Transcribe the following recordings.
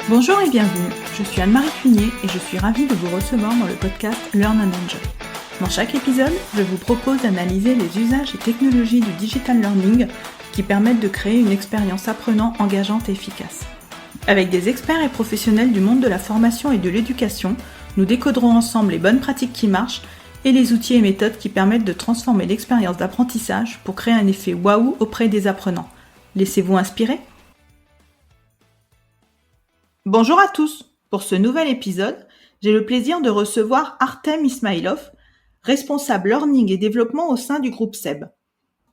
Bonjour et bienvenue, je suis Anne-Marie Cunier et je suis ravie de vous recevoir dans le podcast Learn and Enjoy. Dans chaque épisode, je vous propose d'analyser les usages et technologies du digital learning qui permettent de créer une expérience apprenant engageante et efficace. Avec des experts et professionnels du monde de la formation et de l'éducation, nous décoderons ensemble les bonnes pratiques qui marchent et les outils et méthodes qui permettent de transformer l'expérience d'apprentissage pour créer un effet waouh auprès des apprenants. Laissez-vous inspirer ? Bonjour à tous. Pour ce nouvel épisode, j'ai le plaisir de recevoir Artem Ismailov, responsable learning et développement au sein du groupe SEB.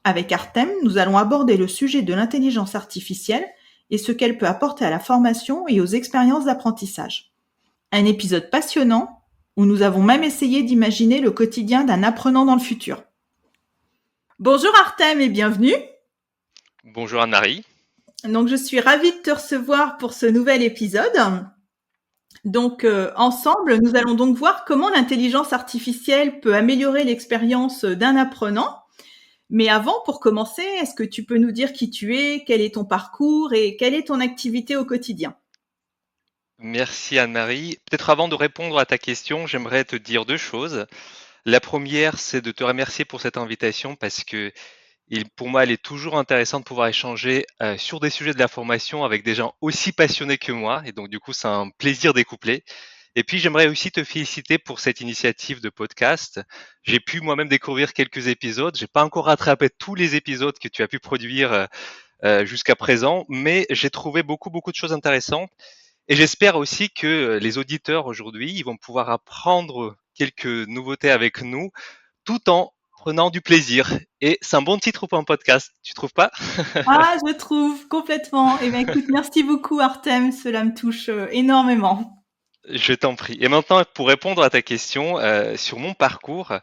Avec Artem, nous allons aborder le sujet de l'intelligence artificielle et ce qu'elle peut apporter à la formation et aux expériences d'apprentissage. Un épisode passionnant où nous avons même essayé d'imaginer le quotidien d'un apprenant dans le futur. Bonjour Artem et bienvenue. Bonjour Anne-Marie. Donc je suis ravie de te recevoir pour ce nouvel épisode. Donc ensemble, nous allons donc voir comment l'intelligence artificielle peut améliorer l'expérience d'un apprenant. Mais avant, pour commencer, est-ce que tu peux nous dire qui tu es, quel est ton parcours et quelle est ton activité au quotidien ? Merci Anne-Marie. Peut-être avant de répondre à ta question, j'aimerais te dire deux choses. La première, c'est de te remercier pour cette invitation parce que pour moi, elle est toujours intéressante de pouvoir échanger sur des sujets de la formation avec des gens aussi passionnés que moi. Et donc, du coup, c'est un plaisir découplé. Et puis, j'aimerais aussi te féliciter pour cette initiative de podcast. J'ai pu moi-même découvrir quelques épisodes. J'ai pas encore rattrapé tous les épisodes que tu as pu produire jusqu'à présent, mais j'ai trouvé beaucoup de choses intéressantes. Et j'espère aussi que les auditeurs aujourd'hui, ils vont pouvoir apprendre quelques nouveautés avec nous, tout en prenant du plaisir. Et c'est un bon titre pour un podcast, tu trouves pas? Ah, je trouve complètement. Eh bien, écoute, merci beaucoup Artem, cela me touche énormément. Je t'en prie. Et maintenant, pour répondre à ta question sur mon parcours,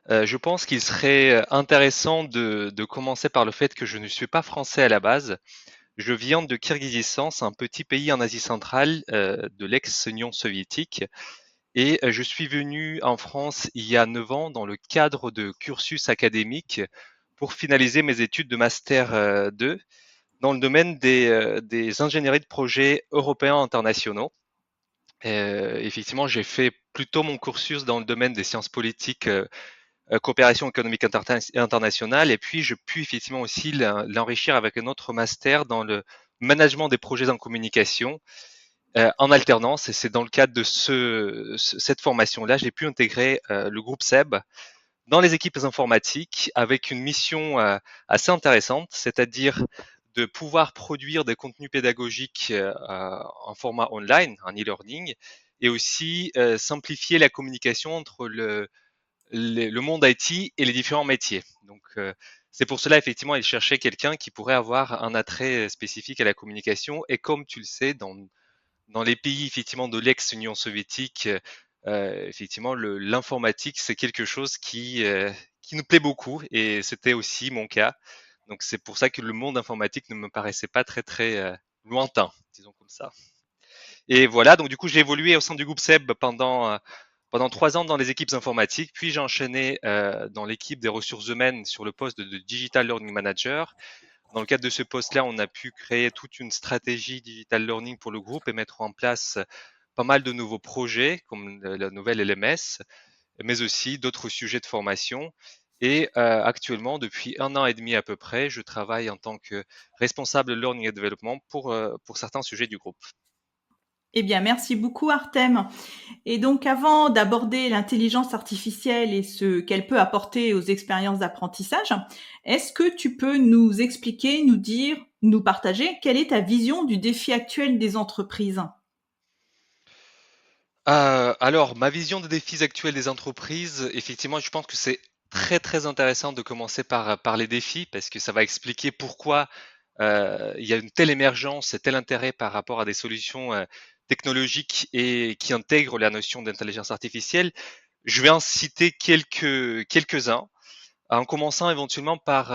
je pense qu'il serait intéressant de commencer par le fait que je ne suis pas français à la base. Je viens de Kirghizistan, c'est un petit pays en Asie centrale de l'ex-Union soviétique. Et je suis venu en France il y a 9 ans dans le cadre de cursus académique pour finaliser mes études de master 2 dans le domaine des ingénieries de projets européens internationaux. Effectivement, j'ai fait plutôt mon cursus dans le domaine des sciences politiques, coopération économique internationale, et puis je puis effectivement aussi l'enrichir avec un autre master dans le management des projets en communication en alternance. Et c'est dans le cadre de cette formation-là, j'ai pu intégrer le groupe SEB dans les équipes informatiques avec une mission assez intéressante, c'est-à-dire de pouvoir produire des contenus pédagogiques en format online, en e-learning, et aussi simplifier la communication entre le monde IT et les différents métiers. Donc, c'est pour cela, effectivement, il cherchait quelqu'un qui pourrait avoir un attrait spécifique à la communication. Et comme tu le sais, dans les pays effectivement de l'ex-Union soviétique, effectivement, l'informatique, c'est quelque chose qui nous plaît beaucoup et c'était aussi mon cas. Donc c'est pour ça que le monde informatique ne me paraissait pas très lointain, disons comme ça. Et voilà, donc du coup j'ai évolué au sein du groupe SEB pendant 3 ans dans les équipes informatiques, puis j'ai enchaîné dans l'équipe des ressources humaines sur le poste de Digital Learning Manager. Dans le cadre de ce poste-là, on a pu créer toute une stratégie digital learning pour le groupe et mettre en place pas mal de nouveaux projets comme la nouvelle LMS, mais aussi d'autres sujets de formation. Et actuellement, depuis 1 an et demi à peu près, je travaille en tant que responsable learning et développement pour certains sujets du groupe. Eh bien, merci beaucoup Artem. Et donc, avant d'aborder l'intelligence artificielle et ce qu'elle peut apporter aux expériences d'apprentissage, est-ce que tu peux nous expliquer, nous dire, nous partager quelle est ta vision du défi actuel des entreprises ? Alors, ma vision des défis actuels des entreprises, effectivement, je pense que c'est très intéressant de commencer par les défis parce que ça va expliquer pourquoi il y a une telle émergence et tel intérêt par rapport à des solutions technologiques et qui intègrent la notion d'intelligence artificielle. Je vais en citer quelques-uns, en commençant éventuellement par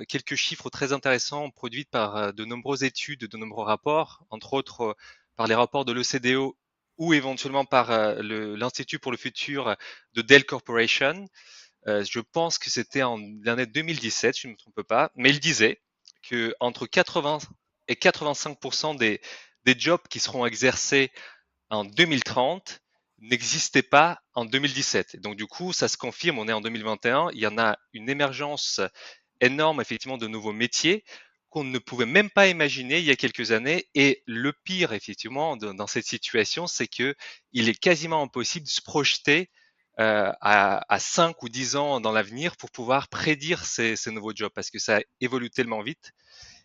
quelques chiffres très intéressants produits par de nombreuses études, de nombreux rapports, entre autres par les rapports de l'OCDE ou éventuellement par l'Institut pour le futur de Dell Corporation. Je pense que c'était en l'année 2017, je ne me trompe pas, mais il disait que entre 80 et 85% des jobs qui seront exercés en 2030 n'existaient pas en 2017. Et donc du coup, ça se confirme, on est en 2021, il y en a une émergence énorme effectivement de nouveaux métiers qu'on ne pouvait même pas imaginer il y a quelques années. Et le pire effectivement dans cette situation, c'est que il est quasiment impossible de se projeter à 5 ou 10 ans dans l'avenir pour pouvoir prédire ces nouveaux jobs parce que ça évolue tellement vite.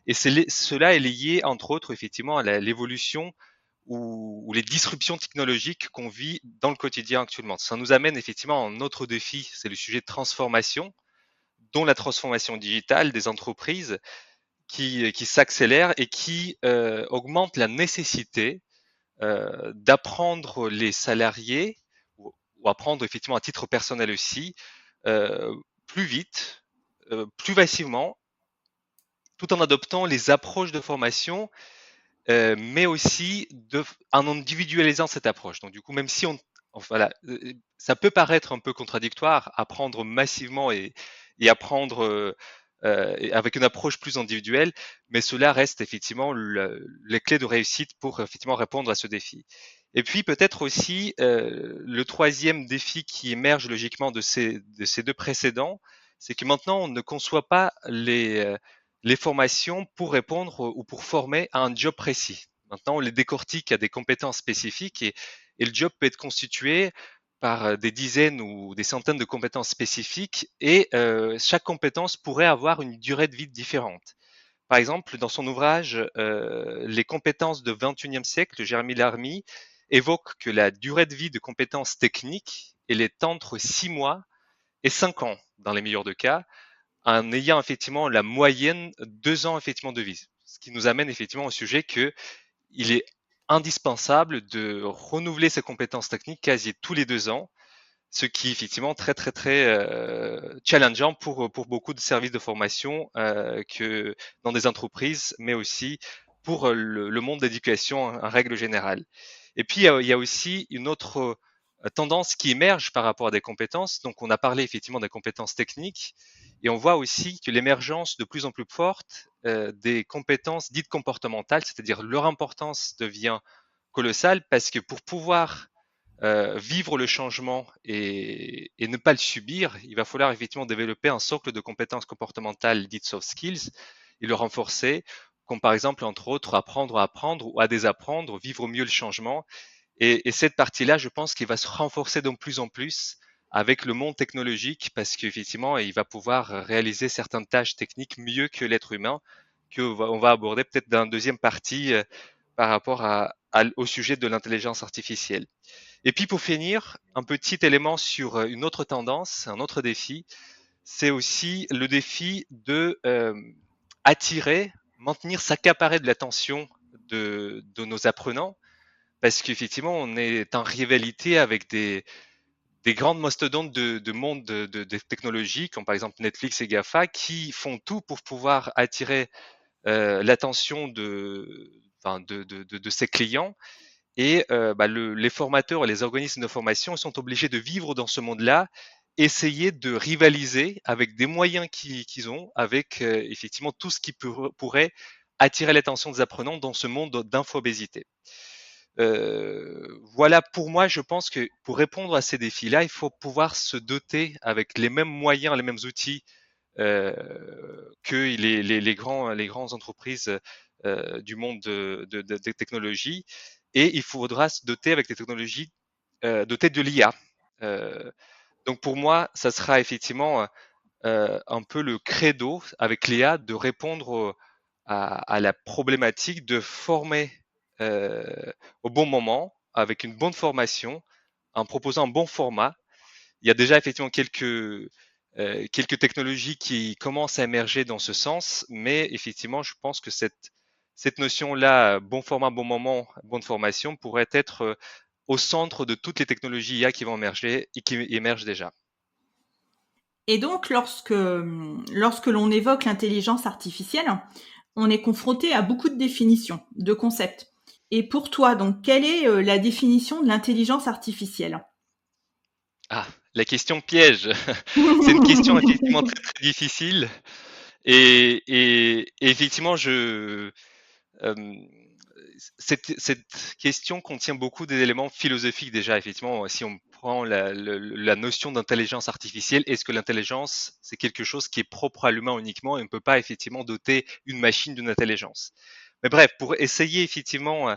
Et cela est lié, entre autres, effectivement, à l'évolution ou les disruptions technologiques qu'on vit dans le quotidien actuellement. Ça nous amène effectivement à un autre défi, c'est le sujet de transformation, dont la transformation digitale des entreprises qui s'accélère et qui augmente la nécessité d'apprendre les salariés ou apprendre effectivement à titre personnel aussi plus vite, plus facilement, tout en adoptant les approches de formation mais aussi en individualisant cette approche. Donc du coup, même si voilà, ça peut paraître un peu contradictoire, apprendre massivement et apprendre avec une approche plus individuelle, mais cela reste effectivement les clés de réussite pour effectivement répondre à ce défi. Et puis peut-être aussi le troisième défi qui émerge logiquement de ces deux précédents, c'est que maintenant on ne conçoit pas les formations pour répondre ou pour former à un job précis. Maintenant, on les décortique à des compétences spécifiques et le job peut être constitué par des dizaines ou des centaines de compétences spécifiques et chaque compétence pourrait avoir une durée de vie différente. Par exemple, dans son ouvrage Les compétences de 21e siècle, Jeremy Larmy évoque que la durée de vie de compétences techniques, elle est entre 6 mois et 5 ans dans les meilleurs de cas, en ayant effectivement la moyenne 2 ans effectivement de vie. Ce qui nous amène effectivement au sujet que il est indispensable de renouveler ses compétences techniques quasi tous les 2 ans, ce qui est effectivement très très très challengeant pour beaucoup de services de formation que dans des entreprises, mais aussi pour le monde d'éducation en règle générale. Et puis il y a aussi une autre tendance qui émerge par rapport à des compétences. Donc on a parlé effectivement des compétences techniques et on voit aussi que l'émergence de plus en plus forte des compétences dites comportementales, c'est-à-dire leur importance devient colossale parce que pour pouvoir vivre le changement et ne pas le subir, il va falloir effectivement développer un socle de compétences comportementales dites soft skills et le renforcer, comme par exemple, entre autres, apprendre à apprendre ou à désapprendre, vivre mieux le changement. Et cette partie-là, je pense qu'il va se renforcer de plus en plus avec le monde technologique parce qu'effectivement, il va pouvoir réaliser certaines tâches techniques mieux que l'être humain, qu'on va aborder peut-être dans une deuxième partie par rapport au sujet de l'intelligence artificielle. Et puis pour finir, un petit élément sur une autre tendance, un autre défi, c'est aussi le défi de attirer, maintenir, s'accaparer de l'attention de nos apprenants, parce qu'effectivement, on est en rivalité avec des grandes mastodontes de monde de technologies, comme par exemple Netflix et GAFA, qui font tout pour pouvoir attirer l'attention de ses clients et les formateurs et les organismes de formation sont obligés de vivre dans ce monde-là, essayer de rivaliser avec des moyens qu'ils ont, avec effectivement tout ce qui pourrait attirer l'attention des apprenants dans ce monde d'infobésité. Voilà, pour moi, je pense que pour répondre à ces défis-là, il faut pouvoir se doter avec les mêmes moyens, les mêmes outils que les grandes entreprises du monde des technologies et il faudra se doter avec des technologies dotées de l'IA. Euh, donc pour moi, ça sera effectivement un peu le credo avec l'IA de répondre à la problématique de former euh, au bon moment, avec une bonne formation, en proposant un bon format. Il y a déjà effectivement quelques technologies qui commencent à émerger dans ce sens, mais effectivement, je pense que cette notion-là, bon format, bon moment, bonne formation, pourrait être au centre de toutes les technologies IA qui vont émerger et qui émergent déjà. Et donc, lorsque l'on évoque l'intelligence artificielle, on est confronté à beaucoup de définitions, de concepts. Et pour toi, donc, quelle est la définition de l'intelligence artificielle? Ah, la question piège. C'est une question effectivement très très difficile et effectivement euh, cette question contient beaucoup d'éléments philosophiques déjà. Effectivement, si on prend la notion d'intelligence artificielle, est-ce que l'intelligence, c'est quelque chose qui est propre à l'humain uniquement et on ne peut pas effectivement doter une machine d'une intelligence? Mais bref, pour essayer effectivement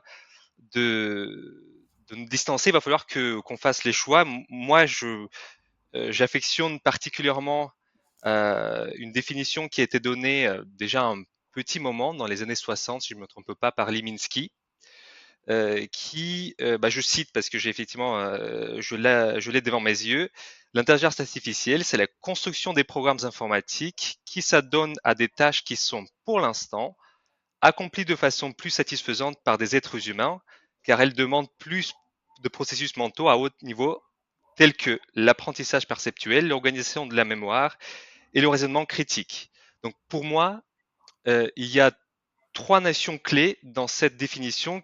de, de nous distancer, il va falloir qu'on fasse les choix. Moi, j'affectionne particulièrement une définition qui a été donnée déjà un petit moment dans les années 60, si je ne me trompe pas, par Liminski, je cite parce que j'ai effectivement, je l'ai devant mes yeux, l'intelligence artificielle, c'est la construction des programmes informatiques qui s'adonnent à des tâches qui sont, pour l'instant, accomplies de façon plus satisfaisante par des êtres humains, car elles demandent plus de processus mentaux à haut niveau, tels que l'apprentissage perceptuel, l'organisation de la mémoire et le raisonnement critique. Donc pour moi, il y a trois notions clés dans cette définition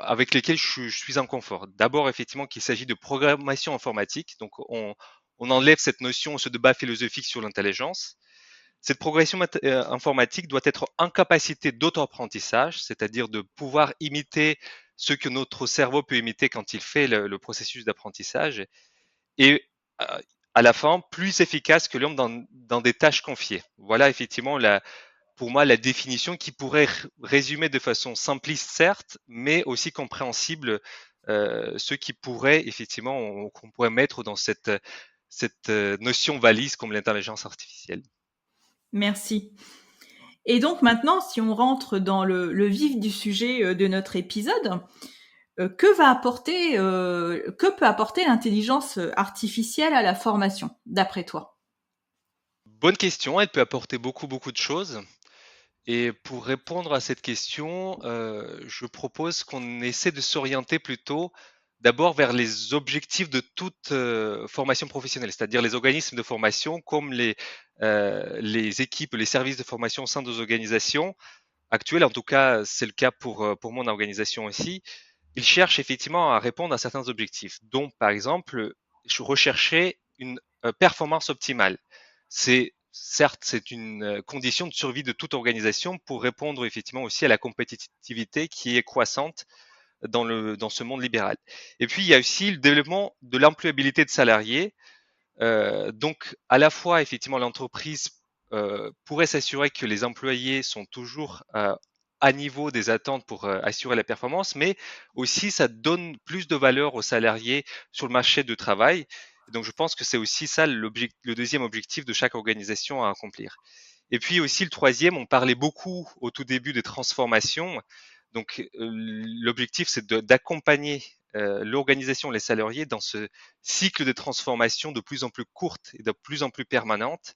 avec lesquelles je suis en confort. D'abord, effectivement, qu'il s'agit de programmation informatique. Donc, on enlève cette notion, ce débat philosophique sur l'intelligence. Cette progression informatique doit être en capacité d'auto-apprentissage, c'est-à-dire de pouvoir imiter ce que notre cerveau peut imiter quand il fait le processus d'apprentissage, et euh, à la fin, plus efficace que l'homme dans des tâches confiées. Voilà effectivement pour moi la définition qui pourrait résumer de façon simpliste, certes, mais aussi compréhensible ce qui pourrait effectivement, qu'on pourrait mettre dans cette notion valise comme l'intelligence artificielle. Merci. Et donc maintenant, si on rentre dans le vif du sujet de notre épisode, que peut apporter l'intelligence artificielle à la formation, d'après toi? Bonne question, elle peut apporter beaucoup, beaucoup de choses. Et pour répondre à cette question, je propose qu'on essaie de s'orienter plutôt d'abord vers les objectifs de toute formation professionnelle, c'est-à-dire les organismes de formation comme les équipes, les services de formation au sein des organisations actuelles. En tout cas, c'est le cas pour mon organisation aussi. Ils cherchent effectivement à répondre à certains objectifs, dont par exemple, rechercher une performance optimale. C'est une condition de survie de toute organisation pour répondre effectivement aussi à la compétitivité qui est croissante dans ce monde libéral. Et puis, il y a aussi le développement de l'employabilité de salariés. Donc, à la fois, effectivement, l'entreprise pourrait s'assurer que les employés sont toujours à niveau des attentes pour assurer la performance, mais aussi ça donne plus de valeur aux salariés sur le marché du travail. Donc, je pense que c'est aussi ça le deuxième objectif de chaque organisation à accomplir. Et puis aussi le troisième, on parlait beaucoup au tout début des transformations. Donc, l'objectif, c'est d'accompagner l'organisation, les salariés dans ce cycle de transformation de plus en plus courte et de plus en plus permanente.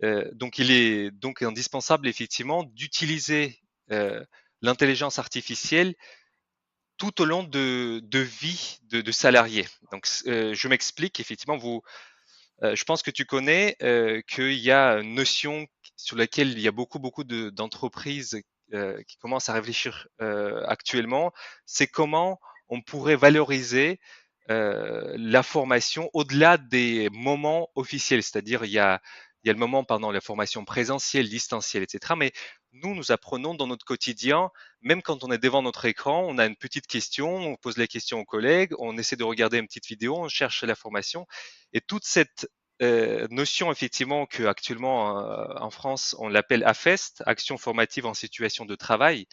Donc, il est donc indispensable effectivement d'utiliser l'intelligence artificielle tout au long de vie de salariés. Donc, je m'explique. Effectivement, je pense que tu connais qu'il y a une notion sur laquelle il y a beaucoup d'entreprises qui commencent à réfléchir actuellement. C'est comment on pourrait valoriser la formation au-delà des moments officiels. C'est-à-dire, il y a le moment pendant la formation présentielle, distancielle, etc. Mais nous apprenons dans notre quotidien, même quand on est devant notre écran, on a une petite question, on pose la question aux collègues, on essaie de regarder une petite vidéo, on cherche la formation. Et toute cette notion, effectivement, que actuellement en France, on l'appelle AFEST, Action formative en situation de travail.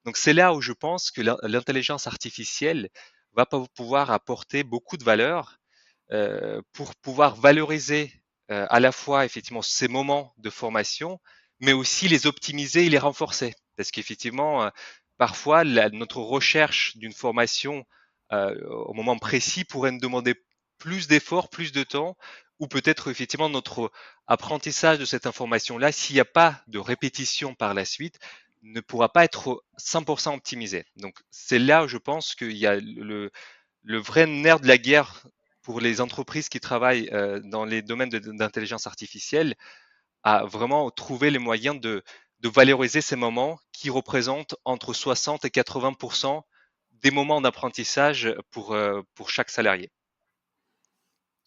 Donc c'est là où je pense que l'intelligence artificielle va pouvoir apporter beaucoup de valeur pour pouvoir valoriser à la fois effectivement ces moments de formation, mais aussi les optimiser et les renforcer. Parce qu'effectivement, parfois, notre recherche d'une formation au moment précis pourrait nous demander plus d'efforts, plus de temps, ou peut-être effectivement notre apprentissage de cette information-là, s'il n'y a pas de répétition par la suite, ne pourra pas être 100% optimisé. Donc c'est là où je pense qu'il y a le vrai nerf de la guerre pour les entreprises qui travaillent dans les domaines d'intelligence artificielle, à vraiment trouver les moyens de valoriser ces moments qui représentent entre 60 et 80% des moments d'apprentissage pour chaque salarié.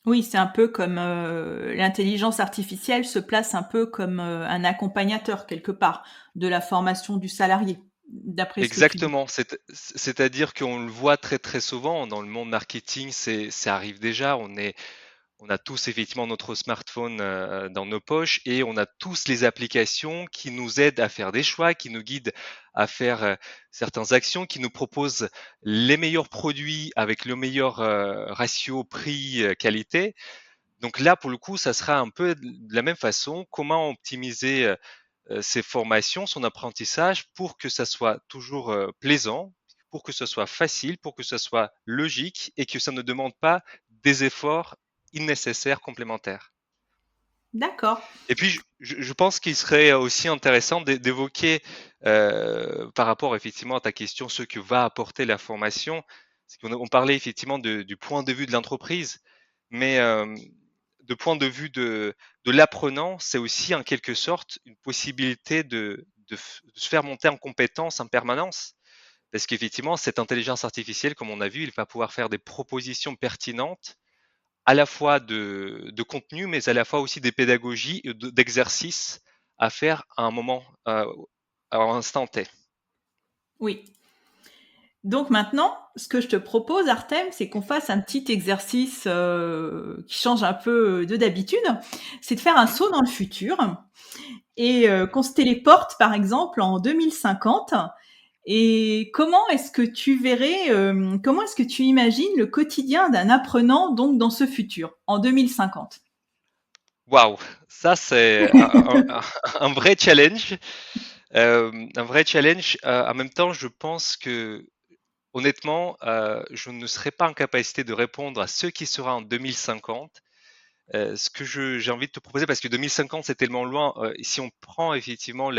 Oui, c'est un peu comme l'intelligence artificielle se place un peu comme un accompagnateur quelque part de la formation du salarié. d'après ce que tu dis. Exactement. C'est-à-dire qu'on le voit très très souvent dans le monde marketing, ça arrive déjà. On a tous effectivement notre smartphone dans nos poches et on a tous les applications qui nous aident à faire des choix, qui nous guident à faire certaines actions, qui nous proposent les meilleurs produits avec le meilleur ratio prix-qualité. Donc là, pour le coup, ça sera un peu de la même façon. Comment optimiser ses formations, son apprentissage pour que ça soit toujours plaisant, pour que ce soit facile, pour que ce soit logique et que ça ne demande pas des efforts nécessaires complémentaires. D'accord. Et puis, je pense qu'il serait aussi intéressant d'évoquer, par rapport effectivement à ta question, ce que va apporter la formation. C'est qu'on on parlait effectivement du point de vue de l'entreprise, mais de point de vue de l'apprenant, c'est aussi en quelque sorte une possibilité de se faire monter en compétences en permanence. Parce qu'effectivement, cette intelligence artificielle, comme on a vu, il va pouvoir faire des propositions pertinentes à la fois de contenu, mais à la fois aussi des pédagogies et d'exercices à faire à un moment, à un instant T. Oui. Donc maintenant, ce que je te propose, Artem, c'est qu'on fasse un petit exercice qui change un peu de d'habitude. C'est de faire un Mhm. saut dans le futur et qu'on se téléporte, par exemple, en 2050. Et comment est-ce que tu verrais, comment est-ce que tu imagines le quotidien d'un apprenant donc dans ce futur, en 2050? Waouh, ça c'est un vrai challenge. Un vrai challenge. En même temps, je pense que honnêtement, je ne serai pas en capacité de répondre à ce qui sera en 2050. Ce que j'ai envie de te proposer, parce que 2050 c'est tellement loin, si on prend effectivement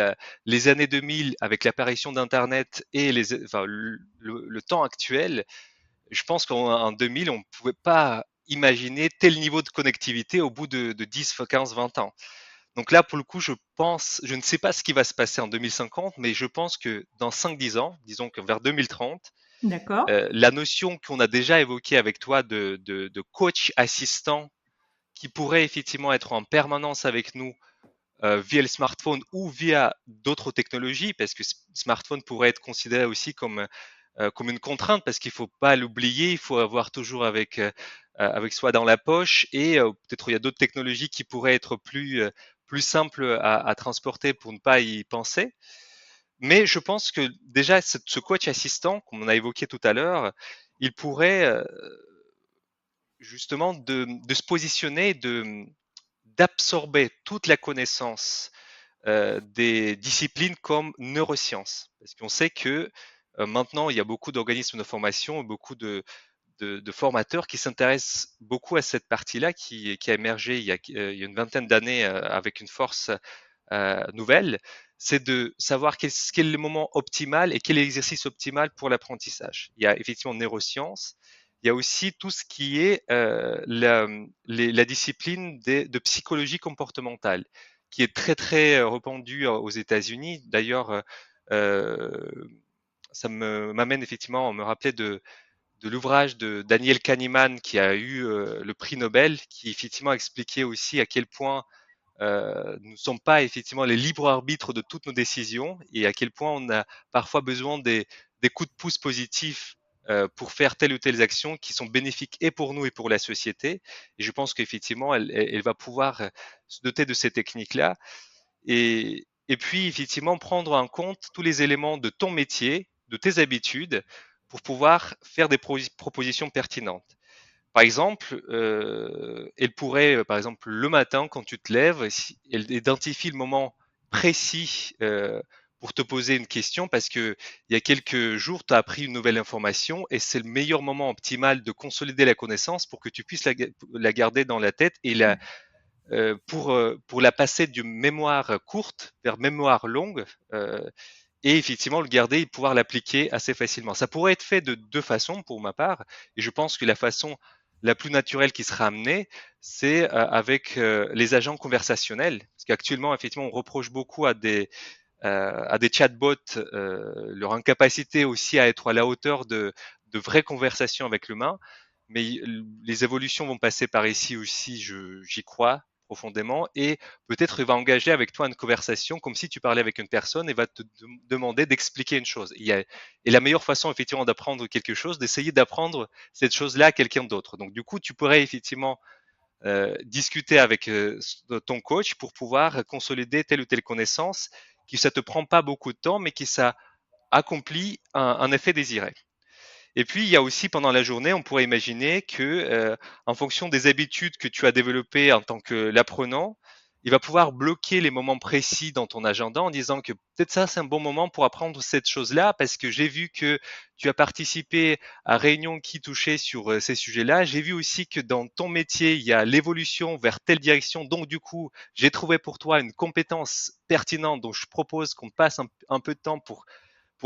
les années 2000 avec l'apparition d'Internet et enfin, le temps actuel, je pense qu'en 2000 on ne pouvait pas imaginer tel niveau de connectivité au bout de 10, 15, 20 ans. Donc là, pour le coup, je ne sais pas ce qui va se passer en 2050, mais je pense que dans 5-10 ans, disons que vers 2030, D'accord. la notion qu'on a déjà évoquée avec toi de coach assistant qui pourrait effectivement être en permanence avec nous via le smartphone ou via d'autres technologies, parce que smartphone pourrait être considéré aussi comme une contrainte, parce qu'il ne faut pas l'oublier, il faut avoir toujours avec soi dans la poche, et peut-être il y a d'autres technologies qui pourraient être plus simples à transporter pour ne pas y penser. Mais je pense que déjà, ce coach assistant, comme on a évoqué tout à l'heure, il pourrait justement de se positionner, d'absorber toute la connaissance des disciplines comme neurosciences. Parce qu'on sait que maintenant, il y a beaucoup d'organismes de formation, beaucoup de formateurs qui s'intéressent beaucoup à cette partie-là qui a émergé il y a une vingtaine d'années avec une force nouvelle. C'est de savoir quel est le moment optimal et quel est l'exercice optimal pour l'apprentissage. Il y a effectivement neurosciences. Il y a aussi tout ce qui est la discipline de psychologie comportementale, qui est très très répandue aux États-Unis. D'ailleurs, ça m'amène effectivement à me rappeler de l'ouvrage de Daniel Kahneman qui a eu le prix Nobel, qui effectivement expliquait aussi à quel point nous ne sommes pas effectivement les libres arbitres de toutes nos décisions et à quel point on a parfois besoin des coups de pouce positifs pour faire telle ou telle action qui sont bénéfiques et pour nous et pour la société. Et je pense qu'effectivement, elle va pouvoir se doter de ces techniques-là et puis effectivement prendre en compte tous les éléments de ton métier, de tes habitudes, pour pouvoir faire des propositions pertinentes. Par exemple, elle pourrait, par exemple, le matin, quand tu te lèves, elle identifie le moment précis pour te poser une question parce que il y a quelques jours, tu as appris une nouvelle information et c'est le meilleur moment optimal de consolider la connaissance pour que tu puisses la garder dans la tête et pour la passer d'une mémoire courte vers mémoire longue et effectivement le garder et pouvoir l'appliquer assez facilement. Ça pourrait être fait de deux façons pour ma part, et je pense que la façon la plus naturelle qui sera amenée, c'est avec les agents conversationnels, parce qu'actuellement, effectivement, on reproche beaucoup à des chatbots leur incapacité aussi à être à la hauteur de vraies conversations avec l'humain, mais les évolutions vont passer par ici aussi, j'y crois profondément et peut-être il va engager avec toi une conversation comme si tu parlais avec une personne et va te demander d'expliquer une chose. Et la meilleure façon effectivement d'apprendre quelque chose, d'essayer d'apprendre cette chose-là à quelqu'un d'autre. Donc du coup, tu pourrais effectivement discuter avec ton coach pour pouvoir consolider telle ou telle connaissance qui ça te prend pas beaucoup de temps, mais qui ça accomplit un effet désiré. Et puis, il y a aussi pendant la journée, on pourrait imaginer que, en fonction des habitudes que tu as développées en tant que l'apprenant, il va pouvoir bloquer les moments précis dans ton agenda en disant que peut-être ça, c'est un bon moment pour apprendre cette chose-là parce que j'ai vu que tu as participé à réunions qui touchaient sur ces sujets-là. J'ai vu aussi que dans ton métier, il y a l'évolution vers telle direction. Donc, du coup, j'ai trouvé pour toi une compétence pertinente dont je propose qu'on passe un peu de temps pour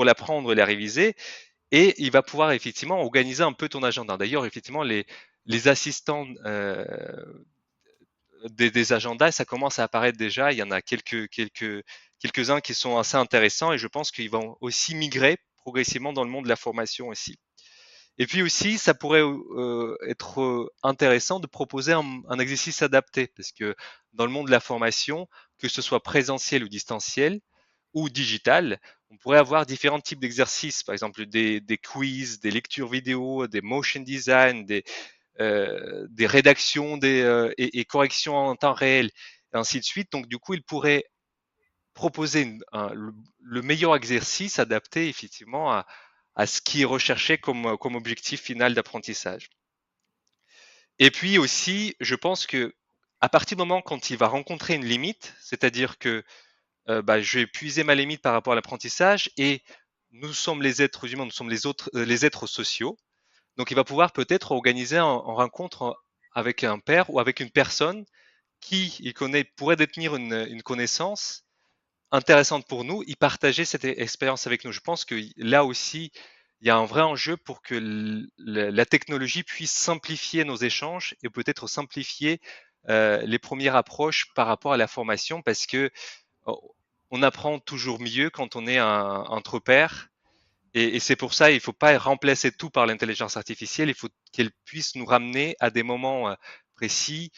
l'apprendre et la réviser. Et il va pouvoir effectivement organiser un peu ton agenda. D'ailleurs, effectivement, les assistants des agendas, ça commence à apparaître déjà. Il y en a quelques-uns qui sont assez intéressants et je pense qu'ils vont aussi migrer progressivement dans le monde de la formation aussi. Et puis aussi, ça pourrait être intéressant de proposer un exercice adapté parce que dans le monde de la formation, que ce soit présentiel ou distanciel, ou digital, on pourrait avoir différents types d'exercices, par exemple des quiz, des lectures vidéo, des motion design, des rédactions et corrections en temps réel, et ainsi de suite. Donc du coup, il pourrait proposer le meilleur exercice adapté effectivement à ce qui est recherché comme objectif final d'apprentissage. Et puis aussi, je pense que à partir du moment quand il va rencontrer une limite, c'est-à-dire que bah, je vais puiser ma limite par rapport à l'apprentissage et nous sommes les êtres humains, nous sommes les êtres sociaux. Donc, il va pouvoir peut-être organiser en rencontre avec un père ou avec une personne qui il connaît pourrait détenir une connaissance intéressante pour nous, y partager cette expérience avec nous. Je pense que là aussi, il y a un vrai enjeu pour que la technologie puisse simplifier nos échanges et peut-être simplifier les premières approches par rapport à la formation parce que on apprend toujours mieux quand on est entre pairs. Et c'est pour ça, il ne faut pas remplacer tout par l'intelligence artificielle. Il faut qu'elle puisse nous ramener à des moments précis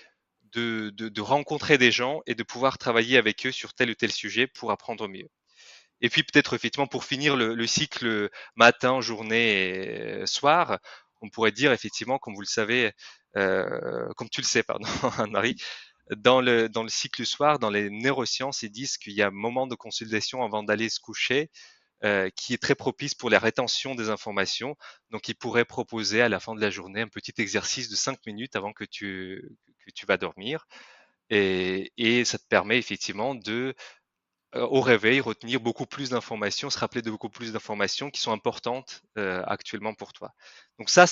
de rencontrer des gens et de pouvoir travailler avec eux sur tel ou tel sujet pour apprendre mieux. Et puis peut-être effectivement pour finir le cycle matin, journée et soir, on pourrait dire effectivement, comme vous le savez, comme tu le sais, pardon, Anne-Marie, dans le cycle soir, dans les neurosciences, ils disent qu'il y a un moment de consultation avant d'aller se coucher qui est très propice pour la rétention des informations. Donc, ils pourraient proposer à la fin de la journée un petit exercice de 5 minutes avant que tu vas dormir. Et ça te permet effectivement au réveil, retenir beaucoup plus d'informations, se rappeler de beaucoup plus d'informations qui sont importantes actuellement pour toi. Donc ça,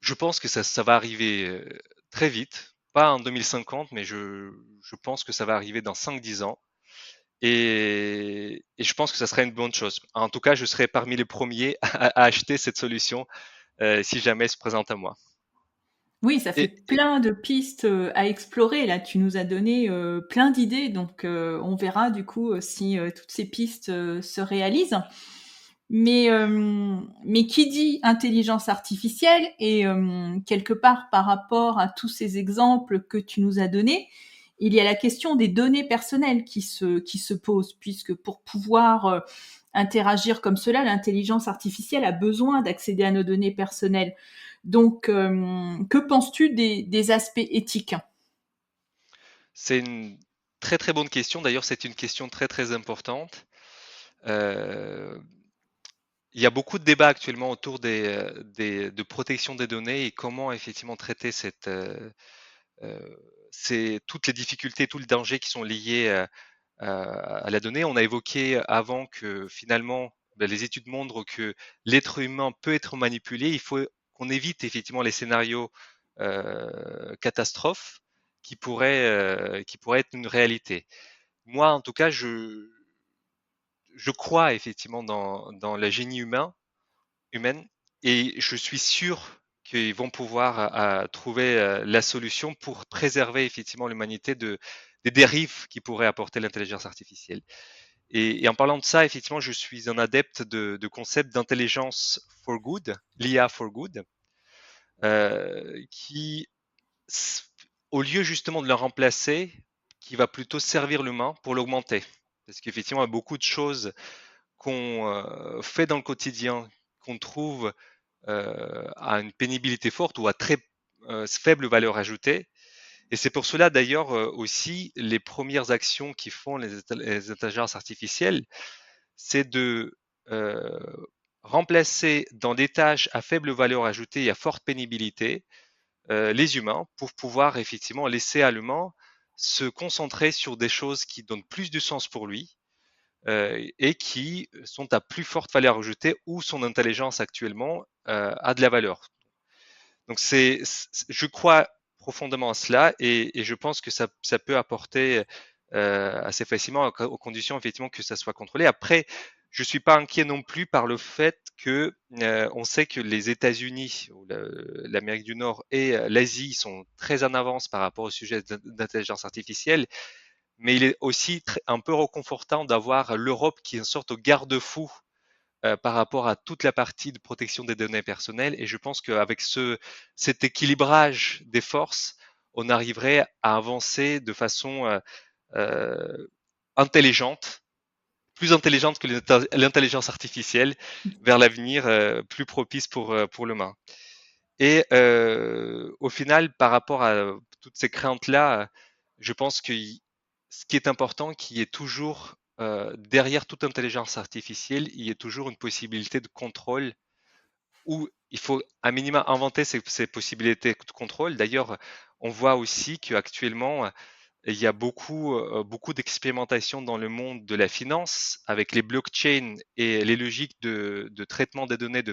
je pense que ça va arriver très vite, pas en 2050, mais je pense que ça va arriver dans 5-10 ans. Et je pense que ça serait une bonne chose. En tout cas, je serai parmi les premiers à acheter cette solution si jamais elle se présente à moi. Oui, ça fait Et plein de pistes à explorer. Là, tu nous as donné plein d'idées, donc on verra du coup si toutes ces pistes se réalisent. Mais qui dit intelligence artificielle et quelque part par rapport à tous ces exemples que tu nous as donnés, il y a la question des données personnelles qui se pose, puisque pour pouvoir interagir comme cela, l'intelligence artificielle a besoin d'accéder à nos données personnelles. Donc, que penses-tu des aspects éthiques? c'est une très très bonne question. D'ailleurs, c'est une question très très importante. Euh, il y a beaucoup de débats actuellement autour de protection des données et comment effectivement traiter euh, toutes les difficultés, tous les dangers qui sont liés à la donnée. On a évoqué avant que finalement, ben, les études montrent que l'être humain peut être manipulé. Il faut qu'on évite effectivement les scénarios catastrophes qui pourraient être une réalité. Moi, en tout cas, je crois effectivement dans le génie humaine et je suis sûr qu'ils vont pouvoir trouver la solution pour préserver effectivement l'humanité des dérives qui pourraient apporter l'intelligence artificielle. Et en parlant de ça, effectivement, je suis un adepte de concept d'intelligence for good, l'IA for good, qui au lieu justement de le remplacer, qui va plutôt servir l'humain pour l'augmenter. Parce qu'effectivement, il y a beaucoup de choses qu'on fait dans le quotidien, qu'on trouve à une pénibilité forte ou à très faible valeur ajoutée. Et c'est pour cela d'ailleurs aussi les premières actions qui font les intelligences artificielles, c'est de euh, remplacer dans des tâches à faible valeur ajoutée et à forte pénibilité les humains pour pouvoir effectivement laisser à l'humain se concentrer sur des choses qui donnent plus de sens pour lui et qui sont à plus forte valeur ajoutée où son intelligence actuellement a de la valeur. Donc je crois profondément à cela et je pense que ça peut apporter assez facilement aux conditions effectivement que ça soit contrôlé. Après, je suis pas inquiet non plus par le fait que on sait que les États-Unis, l'Amérique du Nord et l'Asie sont très en avance par rapport au sujet d'intelligence artificielle, mais il est aussi un peu réconfortant d'avoir l'Europe qui est une sorte de garde-fou par rapport à toute la partie de protection des données personnelles. Et je pense qu'avec cet équilibrage des forces, on arriverait à avancer de façon euh, intelligente, plus intelligente que l'intelligence artificielle, vers l'avenir plus propice pour l'humain. Et au final, par rapport à toutes ces craintes-là, je pense que ce qui est important, qui est toujours derrière toute intelligence artificielle, il y a toujours une possibilité de contrôle où il faut à minima inventer ces possibilités de contrôle. D'ailleurs, on voit aussi qu'actuellement, il y a beaucoup d'expérimentations dans le monde de la finance avec les blockchains et les logiques de traitement des données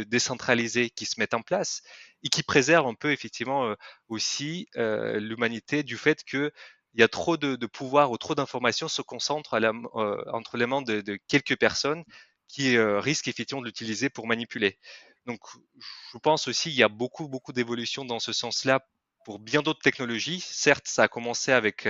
décentralisées qui se mettent en place et qui préservent un peu effectivement aussi l'humanité du fait que il y a trop de pouvoir ou trop d'informations se concentrent entre les mains de quelques personnes qui risquent effectivement de l'utiliser pour manipuler. Donc, je pense aussi qu'il y a beaucoup d'évolutions dans ce sens-là pour bien d'autres technologies. Certes, ça a commencé avec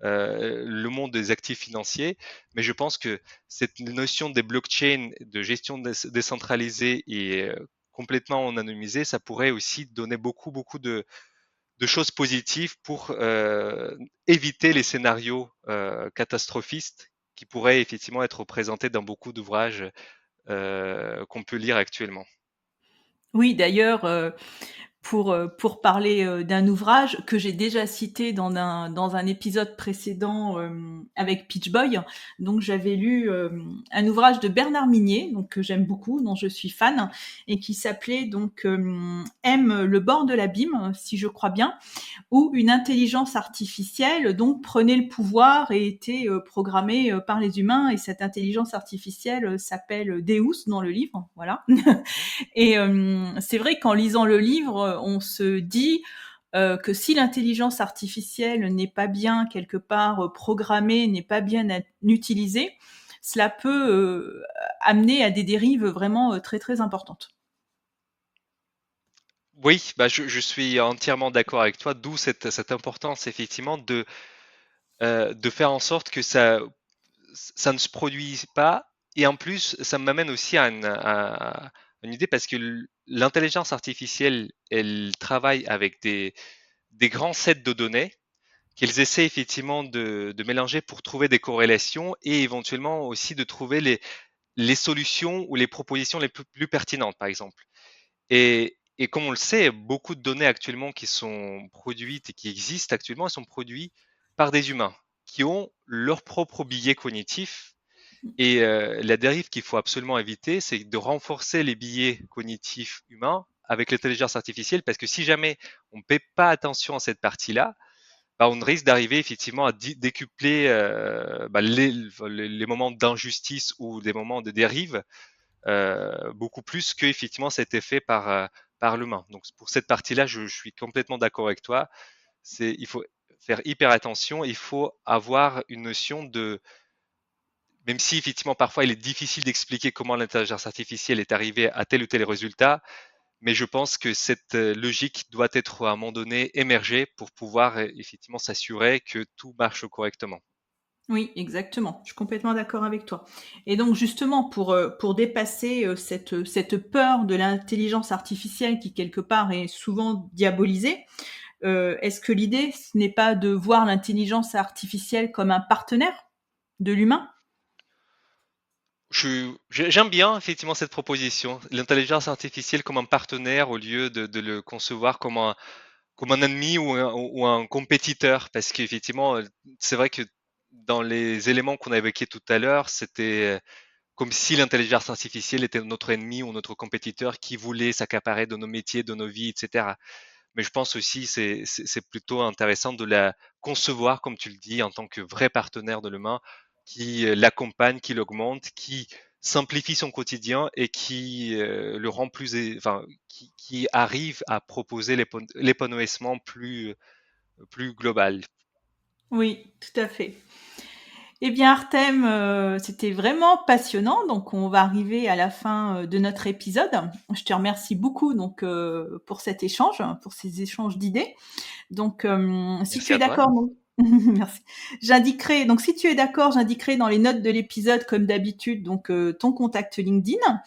le monde des actifs financiers, mais je pense que cette notion des blockchains, de gestion décentralisée et complètement anonymisée, ça pourrait aussi donner beaucoup de choses positives pour éviter les scénarios catastrophistes qui pourraient effectivement être représentés dans beaucoup d'ouvrages qu'on peut lire actuellement. Oui, d'ailleurs, pour parler d'un ouvrage que j'ai déjà cité dans un épisode précédent avec Peach Boy. Donc j'avais lu un ouvrage de Bernard Minier, donc que j'aime beaucoup, dont je suis fan, et qui s'appelait donc M le bord de l'abîme, si je crois bien, où une intelligence artificielle donc prenait le pouvoir et était programmée par les humains. Et cette intelligence artificielle s'appelle Deus dans le livre, voilà. Mhm. Et c'est vrai qu'en lisant le livre, on se dit que si l'intelligence artificielle n'est pas bien quelque part programmée, n'est pas bien utilisée, cela peut amener à des dérives vraiment très très importantes. Oui, bah je suis entièrement d'accord avec toi, d'où cette importance effectivement de faire en sorte que ça ne se produise pas. Et en plus, ça m'amène aussi à une idée parce que l'intelligence artificielle, elle travaille avec des grands sets de données qu'ils essaient effectivement de mélanger pour trouver des corrélations et éventuellement aussi de trouver les solutions ou les propositions les plus pertinentes, par exemple. Et comme on le sait, beaucoup de données actuellement qui sont produites et qui existent actuellement, elles sont produites par des humains qui ont leur propre biais cognitif. Et la dérive qu'il faut absolument éviter, c'est de renforcer les biais cognitifs humains avec l'intelligence artificielle, parce que si jamais on ne paie pas attention à cette partie-là, bah, on risque d'arriver effectivement à décupler bah, les moments d'injustice ou des moments de dérive beaucoup plus que effectivement ça a été fait par l'humain. Donc pour cette partie-là, je suis complètement d'accord avec toi. Il faut faire hyper attention. Il faut avoir une notion de, même si effectivement parfois il est difficile d'expliquer comment l'intelligence artificielle est arrivée à tel ou tel résultat, mais je pense que cette logique doit être à un moment donné émergée pour pouvoir effectivement s'assurer que tout marche correctement. Oui, exactement. Je suis complètement d'accord avec toi. Et donc justement, pour dépasser cette peur de l'intelligence artificielle qui quelque part est souvent diabolisée, Est-ce que l'idée, ce n'est pas de voir l'intelligence artificielle comme un partenaire de l'humain? J'aime bien effectivement cette proposition, l'intelligence artificielle comme un partenaire au lieu de le concevoir comme un ennemi ou un compétiteur, parce qu'effectivement, c'est vrai que dans les éléments qu'on a évoqués tout à l'heure, c'était comme si l'intelligence artificielle était notre ennemi ou notre compétiteur qui voulait s'accaparer de nos métiers, de nos vies, etc. Mais je pense aussi c'est plutôt intéressant de la concevoir, comme tu le dis, en tant que vrai partenaire de l'humain qui l'accompagne, qui l'augmente, qui simplifie son quotidien et qui le rend plus, enfin, qui arrive à proposer l'épanouissement plus global. Oui, tout à fait. Eh bien, Artem, c'était vraiment passionnant. Donc, on va arriver à la fin de notre épisode. Je te remercie beaucoup donc pour cet échange, pour ces échanges d'idées. Donc, si Merci tu es à toi. d'accord, donc, merci. J'indiquerai. Donc, si tu es d'accord, j'indiquerai dans les notes de l'épisode, comme d'habitude, donc ton contact LinkedIn.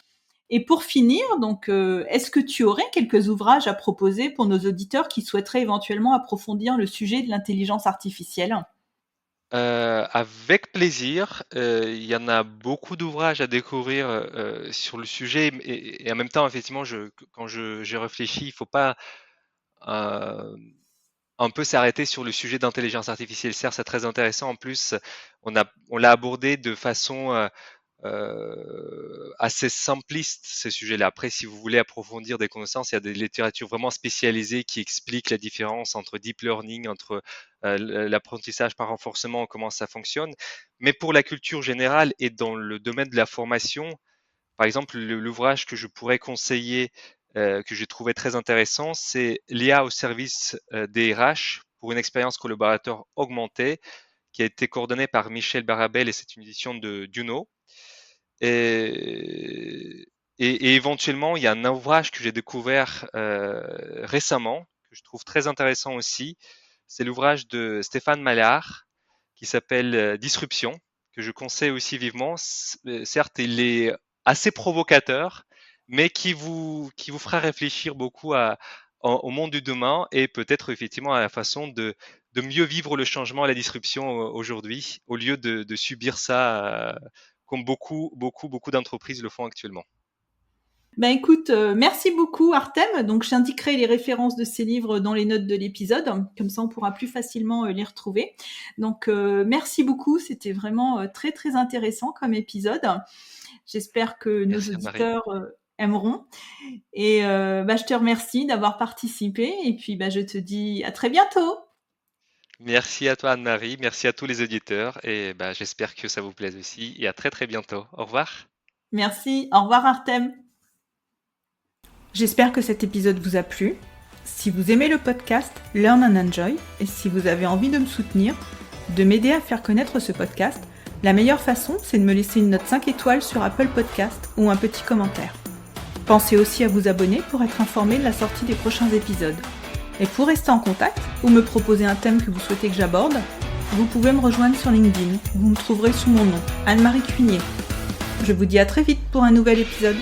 Et pour finir, donc, est-ce que tu aurais quelques ouvrages à proposer pour nos auditeurs qui souhaiteraient éventuellement approfondir le sujet de l'intelligence artificielle? Avec plaisir. Il y en a beaucoup d'ouvrages à découvrir sur le sujet et en même temps, effectivement, quand j'ai réfléchi, il faut pas euh, un peu s'arrêter sur le sujet d'intelligence artificielle. Certes, c'est très intéressant. En plus, on l'a abordé de façon assez simpliste, ces sujets-là. Après, si vous voulez approfondir des connaissances, il y a des littératures vraiment spécialisées qui expliquent la différence entre deep learning, entre l'apprentissage par renforcement, comment ça fonctionne. Mais pour la culture générale et dans le domaine de la formation, par exemple, l'ouvrage que je pourrais conseiller, que j'ai trouvé très intéressant, c'est l'IA au service des RH pour une expérience collaborateur augmentée, qui a été coordonné par Michel Barabel et c'est une édition de Duno. Et, et éventuellement, il y a un ouvrage que j'ai découvert récemment, que je trouve très intéressant aussi. C'est l'ouvrage de Stéphane Maillard qui s'appelle Disruption, que je conseille aussi vivement. Certes, il est assez provocateur, mais qui vous fera réfléchir beaucoup au monde du demain et peut-être effectivement à la façon de mieux vivre le changement et la disruption aujourd'hui, au lieu de subir ça comme beaucoup d'entreprises le font actuellement. Ben écoute, merci beaucoup Artem. Donc j'indiquerai les références de ces livres dans les notes de l'épisode, comme ça on pourra plus facilement les retrouver. Donc merci beaucoup, c'était vraiment très très intéressant comme épisode. J'espère que nos Merci Anne-Marie. auditeurs aimeront. Et je te remercie d'avoir participé et puis je te dis à très bientôt. Merci à toi Anne-Marie, merci à tous les auditeurs et j'espère que ça vous plaise aussi et à très très bientôt. Au revoir. Merci, au revoir Artem. J'espère que cet épisode vous a plu. Si vous aimez le podcast Learn and Enjoy et si vous avez envie de me soutenir, de m'aider à faire connaître ce podcast, la meilleure façon, c'est de me laisser une note 5 étoiles sur Apple Podcast ou un petit commentaire. Pensez aussi à vous abonner pour être informé de la sortie des prochains épisodes. Et pour rester en contact ou me proposer un thème que vous souhaitez que j'aborde, vous pouvez me rejoindre sur LinkedIn. Vous me trouverez sous mon nom, Anne-Marie Cuinier. Je vous dis à très vite pour un nouvel épisode.